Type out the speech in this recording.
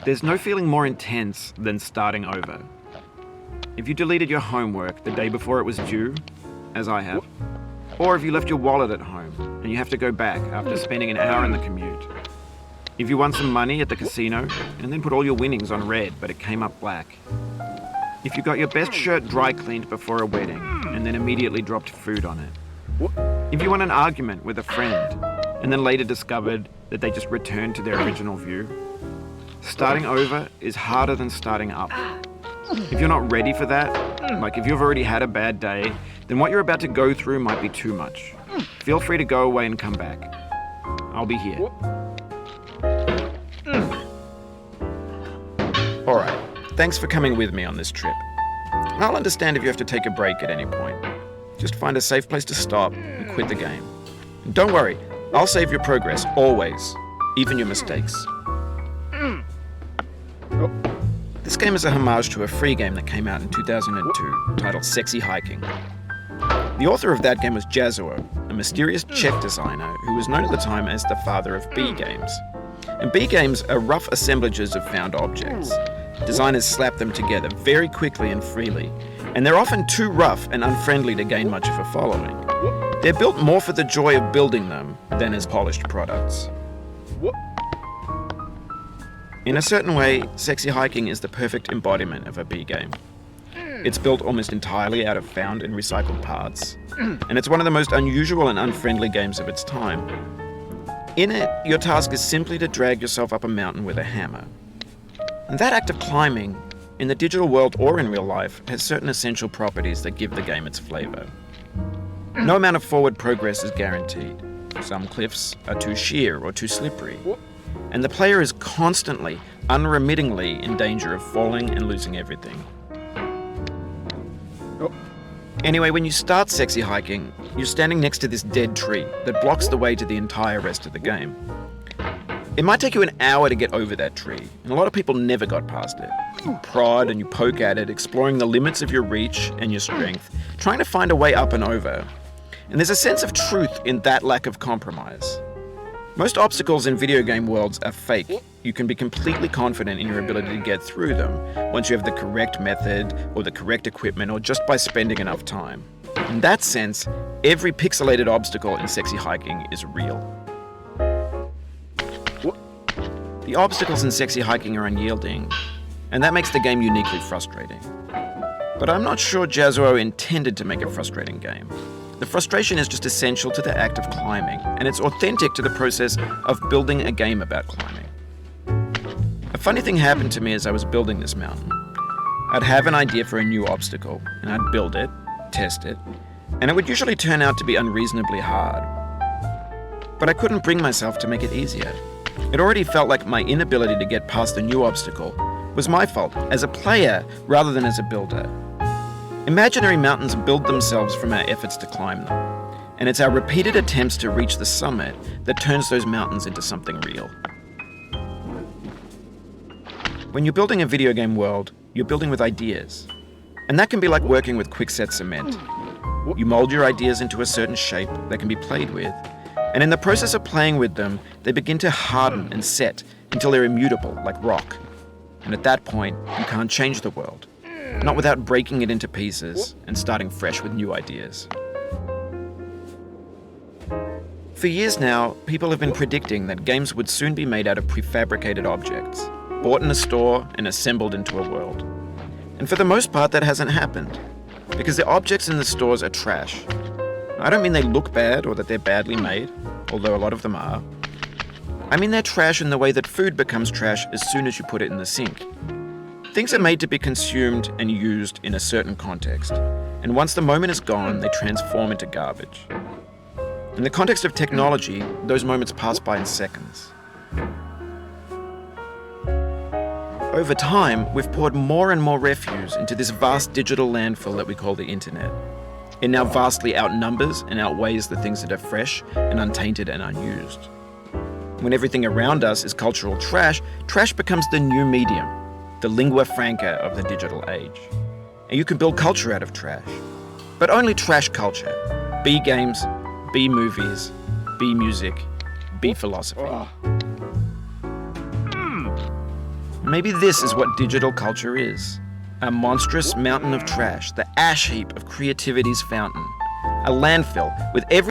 There's no feeling more intense than starting over. If you deleted your homework the day before it was due, as I have, or if you left your wallet at home and you have to go back after spending an hour in the commute. If you won some money at the casino and then put all your winnings on red but it came up black. If you got your best shirt dry cleaned before a wedding and then immediately dropped food on it. If you won an argument with a friend and then later discovered that they just returned to their original view. Starting over is harder than starting up. If you're not ready for that, like if you've already had a bad day, then what you're about to go through might be too much. Feel free to go away and come back. I'll be here. Alright, thanks for coming with me on this trip. I'll understand if you have to take a break at any point. Just find a safe place to stop and quit the game. And don't worry, I'll save your progress, always, even your mistakes. This game is a homage to a free game that came out in 2002, titled Sexy Hiking. The author of that game was Jazzuo, a mysterious Czech designer who was known at the time as the father of B games. And B games are rough assemblages of found objects. Designers slap them together very quickly and freely, and they're often too rough and unfriendly to gain much of a following. They're built more for the joy of building them than as polished products. In a certain way, Sexy Hiking is the perfect embodiment of a B game. It's built almost entirely out of found and recycled parts, and it's one of the most unusual and unfriendly games of its time. In it, your task is simply to drag yourself up a mountain with a hammer. And that act of climbing, in the digital world or in real life, has certain essential properties that give the game its flavor. No amount of forward progress is guaranteed. Some cliffs are too sheer or too slippery. And the player is constantly, unremittingly in danger of falling and losing everything. Anyway, when you start Sexy Hiking, you're standing next to this dead tree that blocks the way to the entire rest of the game. It might take you an hour to get over that tree, and a lot of people never got past it. You prod and you poke at it, exploring the limits of your reach and your strength, trying to find a way up and over. And there's a sense of truth in that lack of compromise. Most obstacles in video game worlds are fake. You can be completely confident in your ability to get through them once you have the correct method or the correct equipment or just by spending enough time. In that sense, every pixelated obstacle in Sexy Hiking is real. The obstacles in Sexy Hiking are unyielding, and that makes the game uniquely frustrating. But I'm not sure Jazzuo intended to make a frustrating game. The frustration is just essential to the act of climbing, and it's authentic to the process of building a game about climbing. A funny thing happened to me as I was building this mountain. I'd have an idea for a new obstacle, and I'd build it, test it, and it would usually turn out to be unreasonably hard. But I couldn't bring myself to make it easier. It already felt like my inability to get past the new obstacle was my fault as a player rather than as a builder. Imaginary mountains build themselves from our efforts to climb them, and it's our repeated attempts to reach the summit that turns those mountains into something real. When you're building a video game world, you're building with ideas, and that can be like working with quickset cement. You mold your ideas into a certain shape that can be played with, and in the process of playing with them, they begin to harden and set until they're immutable, like rock. And at that point, you can't change the world. Not without breaking it into pieces and starting fresh with new ideas. For years now, people have been predicting that games would soon be made out of prefabricated objects, bought in a store and assembled into a world. And for the most part, that hasn't happened, because the objects in the stores are trash. I don't mean they look bad or that they're badly made, although a lot of them are. I mean they're trash in the way that food becomes trash as soon as you put it in the sink. Things are made to be consumed and used in a certain context, and once the moment is gone, they transform into garbage. In the context of technology, those moments pass by in seconds. Over time, we've poured more and more refuse into this vast digital landfill that we call the internet. It now vastly outnumbers and outweighs the things that are fresh and untainted and unused. When everything around us is cultural trash, trash becomes the new medium, the lingua franca of the digital age. And you can build culture out of trash, but only trash culture. B games, B movies, B music, B philosophy. Maybe this is what digital culture is. A monstrous mountain of trash, the ash heap of creativity's fountain. A landfill with every